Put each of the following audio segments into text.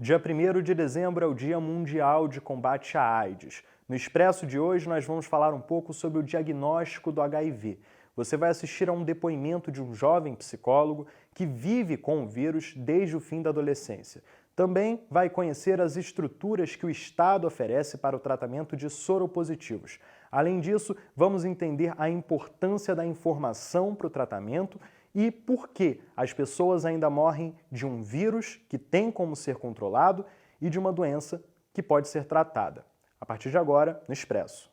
Dia 1º de dezembro é o Dia Mundial de Combate à AIDS. No Expresso de hoje nós vamos falar um pouco sobre o diagnóstico do HIV. Você vai assistir a um depoimento de um jovem psicólogo que vive com o vírus desde o fim da adolescência. Também vai conhecer as estruturas que o Estado oferece para o tratamento de soropositivos. Além disso, vamos entender a importância da informação para o tratamento e por que as pessoas ainda morrem de um vírus que tem como ser controlado e de uma doença que pode ser tratada. A partir de agora, no Expresso.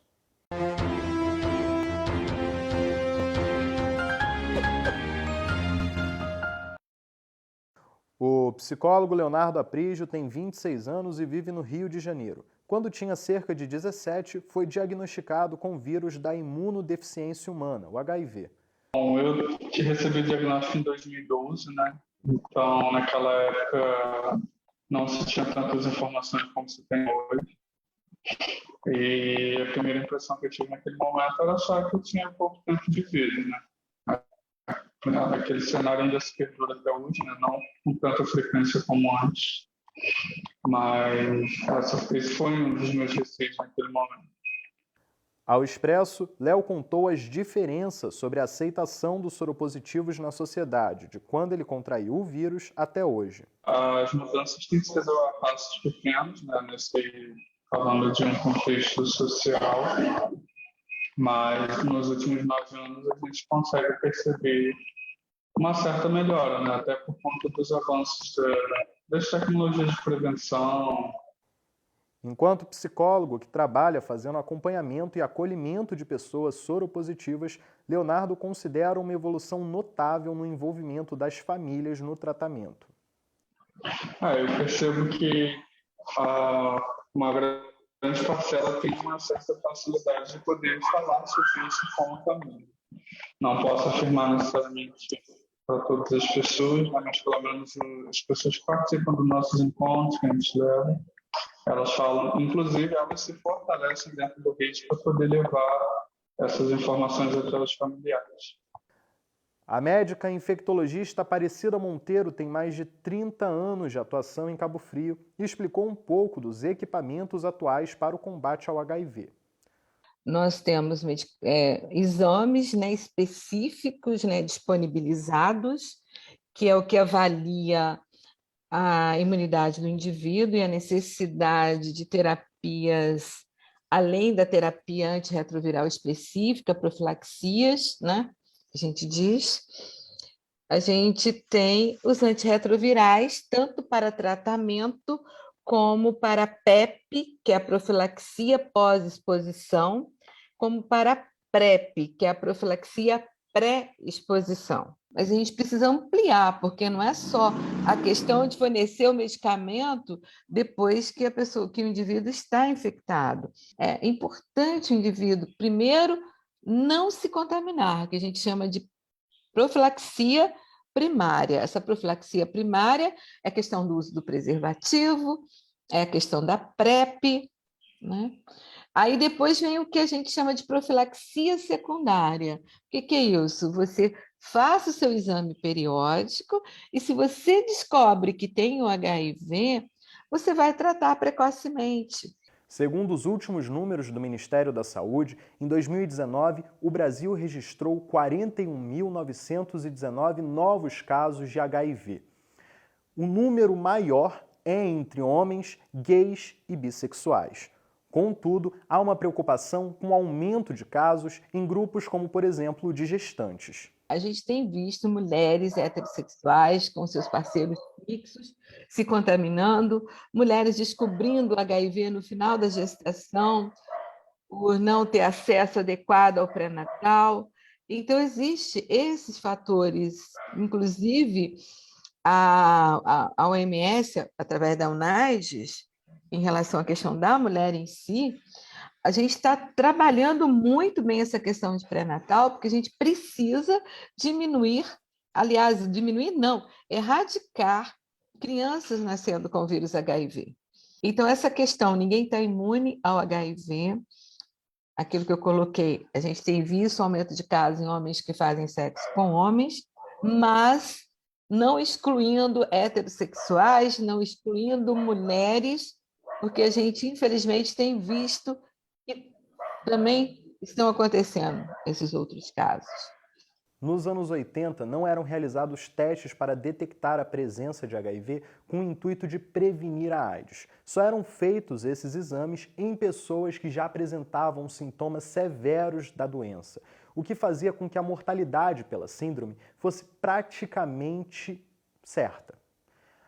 O psicólogo Leonardo Aprígio tem 26 anos e vive no Rio de Janeiro. Quando tinha cerca de 17, foi diagnosticado com o vírus da imunodeficiência humana, o HIV. Bom, eu recebi o diagnóstico em 2012, né? Então, naquela época, não se tinha tantas informações como se tem hoje. E a primeira impressão que eu tive naquele momento era só que eu tinha pouco tempo de vida, né? Aquele cenário ainda se perdura até hoje, né? Não com tanta frequência como antes. Mas esse foi um dos meus receios naquele momento. Ao Expresso, Léo contou as diferenças sobre a aceitação dos soropositivos na sociedade, de quando ele contraiu o vírus até hoje. As mudanças têm sido a passos pequenos, né? Falando de um contexto social, mas nos últimos 9 anos a gente consegue perceber uma certa melhora, né? Até por conta dos avanços das tecnologias de prevenção. Enquanto psicólogo que trabalha fazendo acompanhamento e acolhimento de pessoas soropositivas, Leonardo considera uma evolução notável no envolvimento das famílias no tratamento. Eu percebo que uma grande parcela tem uma certa facilidade de poder falar sobre isso com a família. Não posso afirmar necessariamente para todas as pessoas, mas pelo menos as pessoas que participam dos nossos encontros que a gente leva, elas falam, inclusive elas se fortalecem dentro do rede para poder levar essas informações até os familiares. A médica infectologista Aparecida Monteiro tem mais de 30 anos de atuação em Cabo Frio e explicou um pouco dos equipamentos atuais para o combate ao HIV. Nós temos exames, né, específicos, né, disponibilizados, que é o que avalia a imunidade do indivíduo e a necessidade de terapias, além da terapia antirretroviral específica, profilaxias, né, a gente diz. A gente tem os antirretrovirais, tanto para tratamento como para PEP, que é a profilaxia pós-exposição, como para PrEP, que é a profilaxia pré-exposição. Mas a gente precisa ampliar, porque não é só a questão de fornecer o medicamento depois que que o indivíduo está infectado. É importante o indivíduo, primeiro, não se contaminar, que a gente chama de profilaxia primária. Essa profilaxia primária é a questão do uso do preservativo, é a questão da PrEP, né? Aí depois vem o que a gente chama de profilaxia secundária. O que é isso? Você faça o seu exame periódico e se você descobre que tem o HIV, você vai tratar precocemente. Segundo os últimos números do Ministério da Saúde, em 2019, o Brasil registrou 41.919 novos casos de HIV. O número maior é entre homens, gays e bissexuais. Contudo, há uma preocupação com o aumento de casos em grupos como, por exemplo, de gestantes. A gente tem visto mulheres heterossexuais com seus parceiros fixos se contaminando, mulheres descobrindo o HIV no final da gestação, por não ter acesso adequado ao pré-natal. Então, existem esses fatores, inclusive a OMS, através da UNAIDS, em relação à questão da mulher em si, a gente está trabalhando muito bem essa questão de pré-natal, porque a gente precisa diminuir, aliás, diminuir não, erradicar crianças nascendo com o vírus HIV. Então, essa questão, ninguém está imune ao HIV, aquilo que eu coloquei, a gente tem visto um aumento de casos em homens que fazem sexo com homens, mas não excluindo heterossexuais, não excluindo mulheres, porque a gente, infelizmente, tem visto que também estão acontecendo esses outros casos. Nos anos 80, não eram realizados testes para detectar a presença de HIV com o intuito de prevenir a AIDS. Só eram feitos esses exames em pessoas que já apresentavam sintomas severos da doença, o que fazia com que a mortalidade pela síndrome fosse praticamente certa.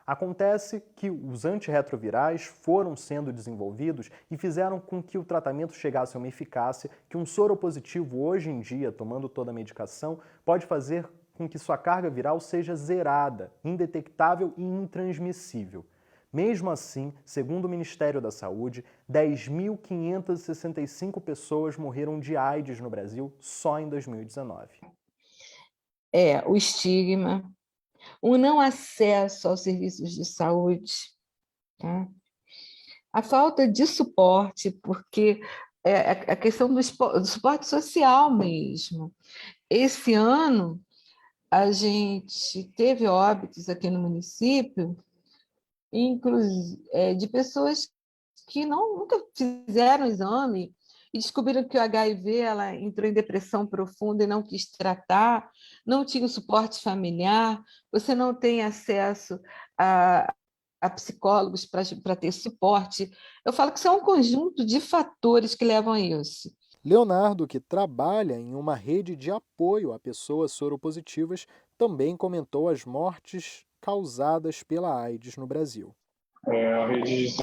Acontece que os antirretrovirais foram sendo desenvolvidos e fizeram com que o tratamento chegasse a uma eficácia que um soropositivo hoje em dia, tomando toda a medicação, pode fazer com que sua carga viral seja zerada, indetectável e intransmissível. Mesmo assim, segundo o Ministério da Saúde, 10.565 pessoas morreram de AIDS no Brasil só em 2019. O estigma, o não acesso aos serviços de saúde, tá? A falta de suporte, porque a questão do suporte social mesmo. Esse ano, a gente teve óbitos aqui no município, de pessoas que nunca fizeram exame e descobriram que o HIV, ela entrou em depressão profunda e não quis tratar, não tinha o suporte familiar, você não tem acesso a psicólogos para ter suporte. Eu falo que isso é um conjunto de fatores que levam a isso. Leonardo, que trabalha em uma rede de apoio a pessoas soropositivas, também comentou as mortes causadas pela AIDS no Brasil. A rede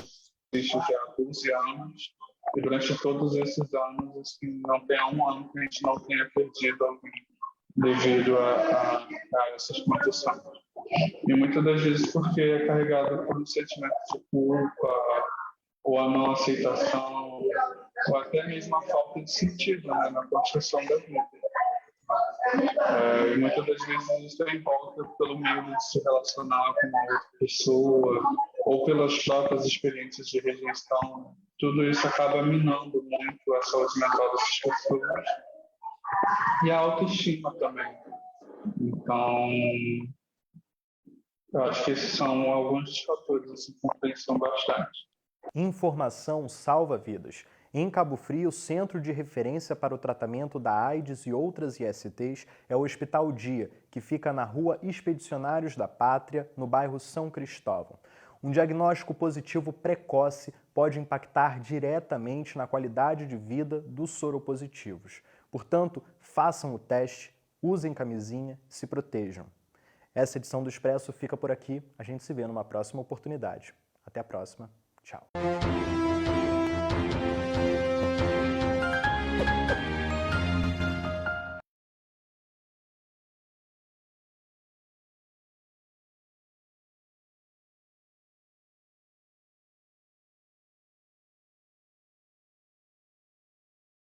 existe já há 12 anos e durante todos esses anos, assim, não tem um ano que a gente não tenha perdido alguém devido a essas condições. E muitas das vezes porque é carregado por um sentimento de culpa, ou a não aceitação, ou até mesmo a falta de sentido, né, na construção da vida. E muitas das vezes isso é em volta pelo medo de se relacionar com uma outra pessoa, ou pelas próprias experiências de rejeição. Tudo isso acaba minando muito a saúde mental dessas pessoas. E a autoestima também. Então, eu acho que esses são alguns dos fatores assim, que influenciam bastante. Informação salva vidas. Em Cabo Frio, o centro de referência para o tratamento da AIDS e outras ISTs é o Hospital Dia, que fica na Rua Expedicionários da Pátria, no bairro São Cristóvão. Um diagnóstico positivo precoce pode impactar diretamente na qualidade de vida dos soropositivos. Portanto, façam o teste, usem camisinha, se protejam. Essa edição do Expresso fica por aqui. A gente se vê numa próxima oportunidade. Até a próxima. Tchau.